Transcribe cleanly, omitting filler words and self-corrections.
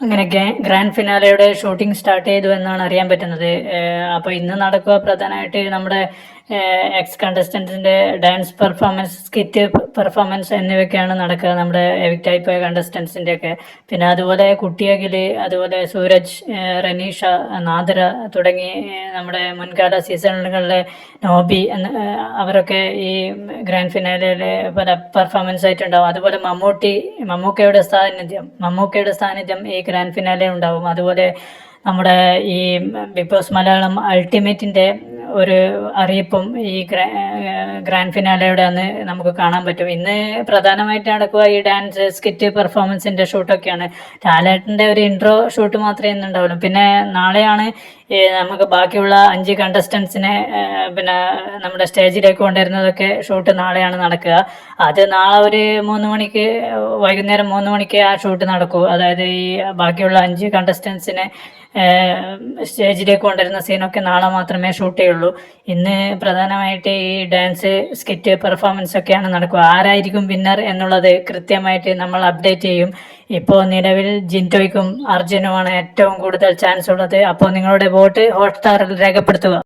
അങ്ങനെ grand ഫിനാലയുടെ shooting start ചെയ്തു എന്നാണ് അറിയാൻ പറ്റുന്നത്. അപ്പോൾ ഇന്ന് നടക്കുക പ്രധാനമായിട്ട് നമ്മുടെ എക്സ് കണ്ടസ്റ്റൻസിൻ്റെ ഡാൻസ് പെർഫോമൻസ്, സ്കിറ്റ് പെർഫോമൻസ് എന്നിവയൊക്കെയാണ് നടക്കുക, നമ്മുടെ എവിക്റ്റായി പോയ കണ്ടസ്റ്റൻസിൻ്റെ ഒക്കെ. പിന്നെ അതുപോലെ കുട്ടിയകിൽ, അതുപോലെ സൂരജ്, റനീഷ, നാദിറ തുടങ്ങി നമ്മുടെ മുൻകാല സീസണുകളിലെ നോബി അവരൊക്കെ ഈ ഗ്രാൻഡ് ഫിനാലയിലെ പല പെർഫോമൻസ് ആയിട്ടുണ്ടാവും. അതുപോലെ മമ്മൂക്കയുടെ സാന്നിധ്യം ഈ ഗ്രാൻഡ് ഫിനാലെ ഉണ്ടാവും. അതുപോലെ നമ്മുടെ ഈ ബിഗ് ബോസ് മലയാളം അൾട്ടിമേറ്റിൻ്റെ ഒരു അറിയിപ്പും ഈ ഗ്രാൻഡ് ഫിനാലയുടെ അന്ന് നമുക്ക് കാണാൻ പറ്റും. ഇന്ന് പ്രധാനമായിട്ട് നടക്കുക ഈ ഡാൻസ്, സ്കിറ്റ് പെർഫോമൻസിൻ്റെ ഷൂട്ടൊക്കെയാണ്. ലാലേട്ടൻ്റെ ഒരു ഇൻട്രോ ഷൂട്ട് മാത്രമേ ഇന്ന് ഉണ്ടാവുള്ളൂ. പിന്നെ നാളെയാണ് നമുക്ക് ബാക്കിയുള്ള 5 കണ്ടസ്റ്റൻസിനെ പിന്നെ നമ്മുടെ സ്റ്റേജിലേക്ക് കൊണ്ടുവരുന്നതൊക്കെ ഷൂട്ട് നാളെയാണ് നടക്കുക. അത് നാളെ ഒരു 3 മണിക്ക്, വൈകുന്നേരം 3 മണിക്ക് ആ ഷൂട്ട് നടക്കൂ. അതായത് ഈ ബാക്കിയുള്ള 5 കണ്ടസ്റ്റൻസിനെ സ്റ്റേജിലേക്ക് കൊണ്ടുവരുന്ന സീനൊക്കെ നാളെ മാത്രമേ ഷൂട്ട് ചെയ്യുള്ളൂ. ഇന്ന് പ്രധാനമായിട്ട് ഈ ഡാൻസ്, സ്കിറ്റ് പെർഫോമൻസ് ഒക്കെയാണ് നടക്കുക. ആരായിരിക്കും വിന്നർ എന്നുള്ളത് കൃത്യമായിട്ട് നമ്മൾ അപ്ഡേറ്റ് ചെയ്യും. ഇപ്പോൾ നിലവിൽ ജിൻറ്റോയ്ക്കും അർജുനുമാണ് ഏറ്റവും കൂടുതൽ ചാൻസ് ഉള്ളത്. അപ്പോൾ നിങ്ങളുടെ വോട്ട് ഹോട്ട്സ്റ്റാറിൽ രേഖപ്പെടുത്തുക.